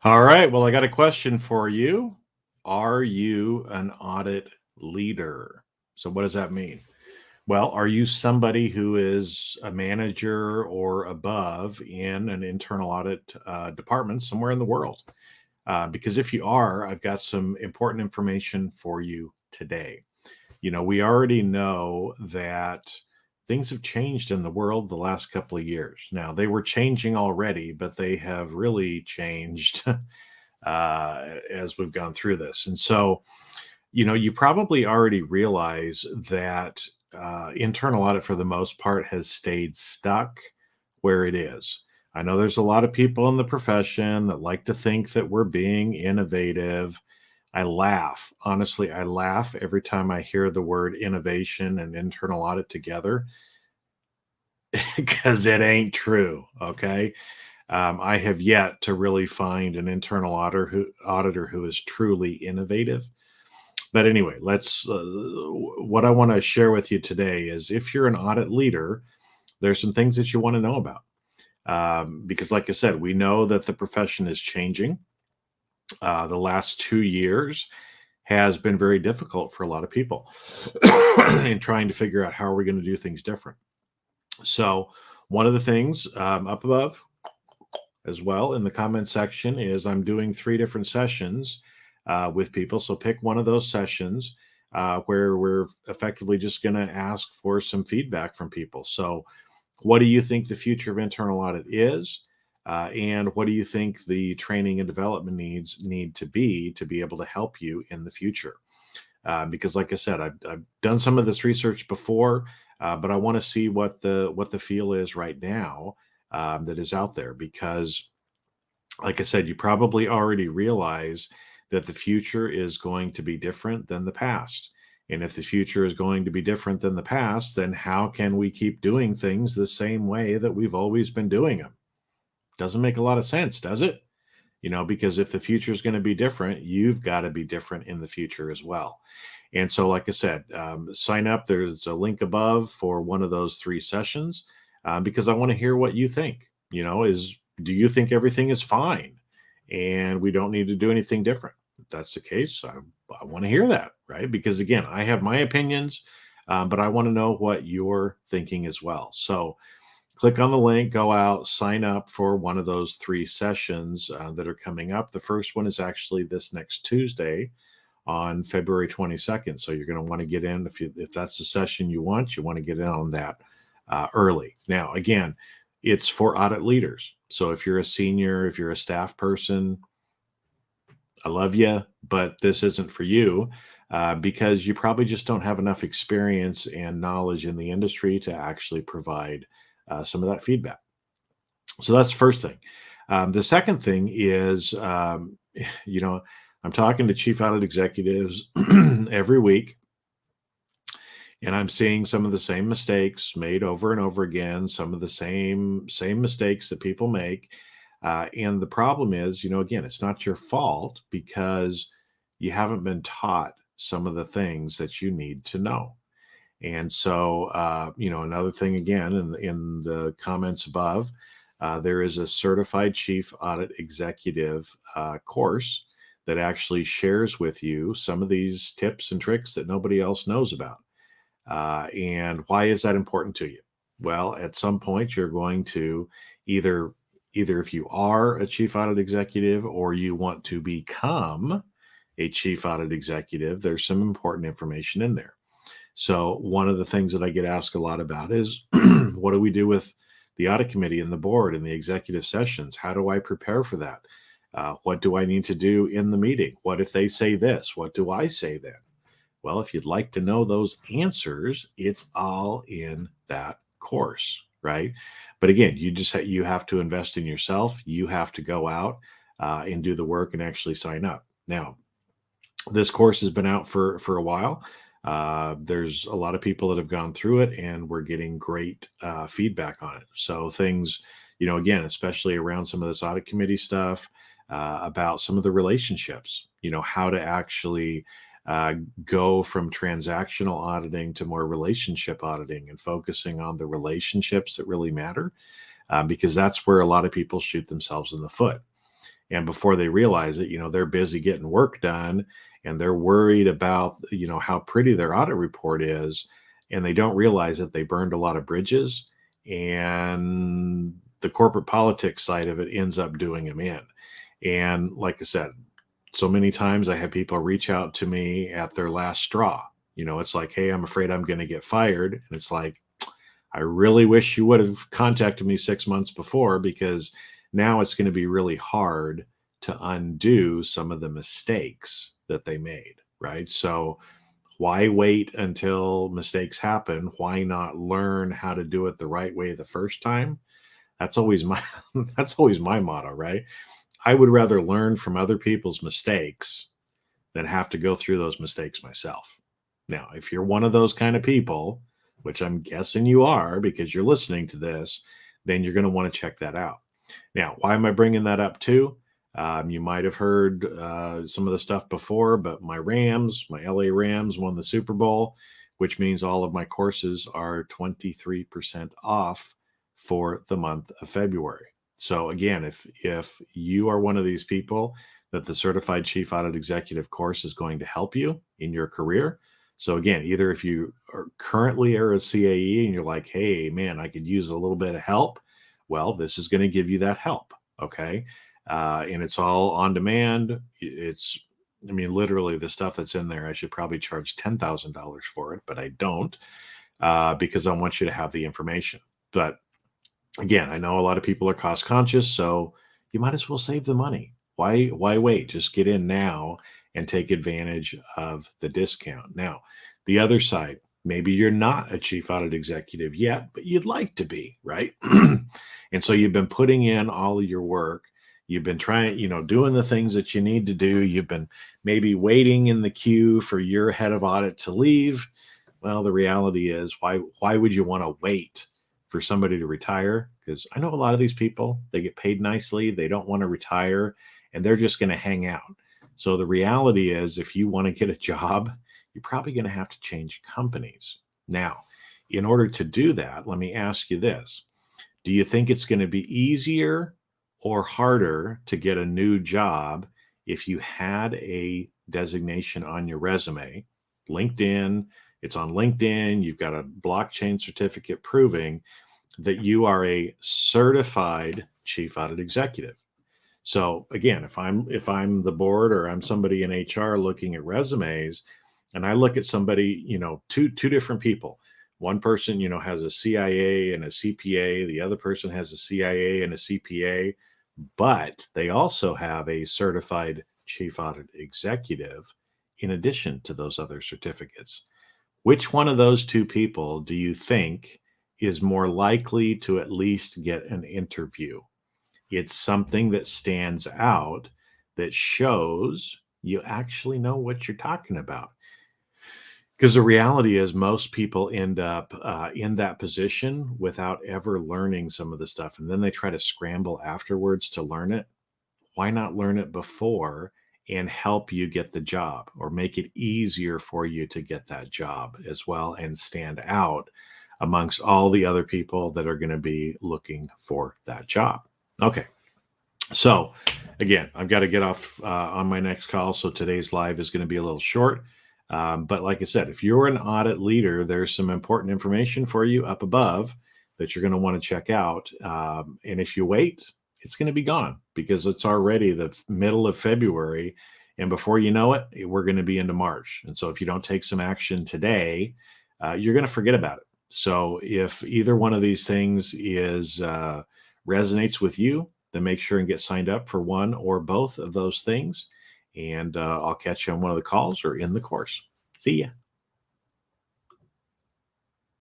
All right. Well, I got a question for you. Are you an audit leader? So, what does that mean? Well, are you somebody who is a manager or above in an internal audit department somewhere in the world? Because if you are, I've got some important information for you today. We already know that things have changed in the world the last couple of years. Now, they were changing already, but they have really changed as we've gone through this. And so, you probably already realize that internal audit, for the most part, has stayed stuck where it is. I know there's a lot of people in the profession that like to think that we're being innovative. I laugh. Honestly, I laugh every time I hear the word innovation and internal audit together because it ain't true. Okay. I have yet to really find an internal auditor who is truly innovative. But anyway, what I want to share with you today is if you're an audit leader, there's some things that you want to know about. Because, like I said, we know that the profession is changing. The last 2 years has been very difficult for a lot of people in trying to figure out how are we going to do things different. So, one of the things up above as well in the comment section is I'm doing 3 different sessions with people. So pick one of those sessions where we're effectively just going to ask for some feedback from people. So, what do you think the future of internal audit is? And what do you think the training and development needs need to be able to help you in the future? Because, like I said, I've done some of this research before, but I want to see what the feel is right now that is out there. Because, like I said, you probably already realize that the future is going to be different than the past. And if the future is going to be different than the past, then how can we keep doing things the same way that we've always been doing them? Doesn't make a lot of sense, does it? Because if the future is going to be different, you've got to be different in the future as well. And so, like I said, sign up. There's a link above for one of those 3 sessions because I want to hear what you think. Do you think everything is fine and we don't need to do anything different? If that's the case, I want to hear that, right? Because again, I have my opinions, but I want to know what you're thinking as well. So click on the link, go out, sign up for one of those 3 sessions that are coming up. The first one is actually this next Tuesday on February 22nd. So you're going to want to get in if that's the session you want to get in on that early. Now, again, it's for audit leaders. So if you're a senior, if you're a staff person, I love you, but this isn't for you because you probably just don't have enough experience and knowledge in the industry to actually provide some of that feedback. So that's the first thing. The second thing is, I'm talking to chief audit executives every week, and I'm seeing some of the same mistakes made over and over again, some of the same mistakes that people make. And the problem is, again, it's not your fault because you haven't been taught some of the things that you need to know. And so, another thing again, in the comments above, there is a Certified Chief Audit Executive course that actually shares with you some of these tips and tricks that nobody else knows about. And why is that important to you? Well, at some point, you're going to either if you are a chief audit executive or you want to become a chief audit executive, there's some important information in there. So one of the things that I get asked a lot about is what do we do with the audit committee and the board and the executive sessions? How do I prepare for that? What do I need to do in the meeting? What if they say this? What do I say then? Well, if you'd like to know those answers, it's all in that course, right? But again, you have to invest in yourself. You have to go out and do the work and actually sign up. Now, this course has been out for a while. There's a lot of people that have gone through it, and we're getting great feedback on it. So things, again, especially around some of this audit committee stuff, about some of the relationships, how to actually go from transactional auditing to more relationship auditing and focusing on the relationships that really matter, because that's where a lot of people shoot themselves in the foot. And before they realize it, they're busy getting work done, and they're worried about, how pretty their audit report is. And they don't realize that they burned a lot of bridges, and the corporate politics side of it ends up doing them in. And like I said, so many times I have people reach out to me at their last straw. It's like, hey, I'm afraid I'm going to get fired. And it's like, I really wish you would have contacted me 6 months before, because now it's going to be really hard to undo some of the mistakes that they made, right? So why wait until mistakes happen? Why not learn how to do it the right way the first time? That's always my that's always my motto, right? I would rather learn from other people's mistakes than have to go through those mistakes myself. Now, if you're one of those kind of people, which I'm guessing you are because you're listening to this, then you're going to want to check that out. Now, why am I bringing that up too? You might have heard some of the stuff before, but my LA Rams won the Super Bowl, which means all of my courses are 23% off for the month of February. So again, if you are one of these people that the Certified Chief Audit Executive course is going to help you in your career. So again, either if you are currently a cAE and you're like, hey, man, I could use a little bit of help. Well, this is going to give you that help. Okay. And it's all on demand. Literally the stuff that's in there, I should probably charge $10,000 for it, but I don't, because I want you to have the information. But again, I know a lot of people are cost conscious, so you might as well save the money. Why wait? Just get in now and take advantage of the discount. Now, the other side, maybe you're not a chief audit executive yet, but you'd like to be, right? And so you've been putting in all of your work. You've been trying, doing the things that you need to do. You've been maybe waiting in the queue for your head of audit to leave. Well, the reality is, why would you want to wait for somebody to retire? Because I know a lot of these people, they get paid nicely. They don't want to retire, and they're just going to hang out. So the reality is, if you want to get a job, you're probably going to have to change companies. Now, in order to do that, let me ask you this. Do you think it's going to be easier or harder to get a new job if you had a designation on your resume? LinkedIn, it's on LinkedIn, you've got a blockchain certificate proving that you are a certified chief audit executive. So again, if I'm the board or I'm somebody in HR looking at resumes, and I look at somebody, two different people. One person, has a CIA and a CPA. The other person has a CIA and a CPA, but they also have a certified chief audit executive in addition to those other certificates. Which one of those two people do you think is more likely to at least get an interview? It's something that stands out, that shows you actually know what you're talking about. Because the reality is, most people end up in that position without ever learning some of the stuff. And then they try to scramble afterwards to learn it. Why not learn it before and help you get the job, or make it easier for you to get that job as well and stand out amongst all the other people that are going to be looking for that job? Okay. So again, I've got to get off on my next call. So today's live is going to be a little short. But like I said, if you're an audit leader, there's some important information for you up above that you're going to want to check out. And if you wait, it's going to be gone, because it's already the middle of February. And before you know it, we're going to be into March. And so if you don't take some action today, you're going to forget about it. So if either one of these things resonates with you, then make sure and get signed up for one or both of those things. And I'll catch you on one of the calls or in the course. See ya.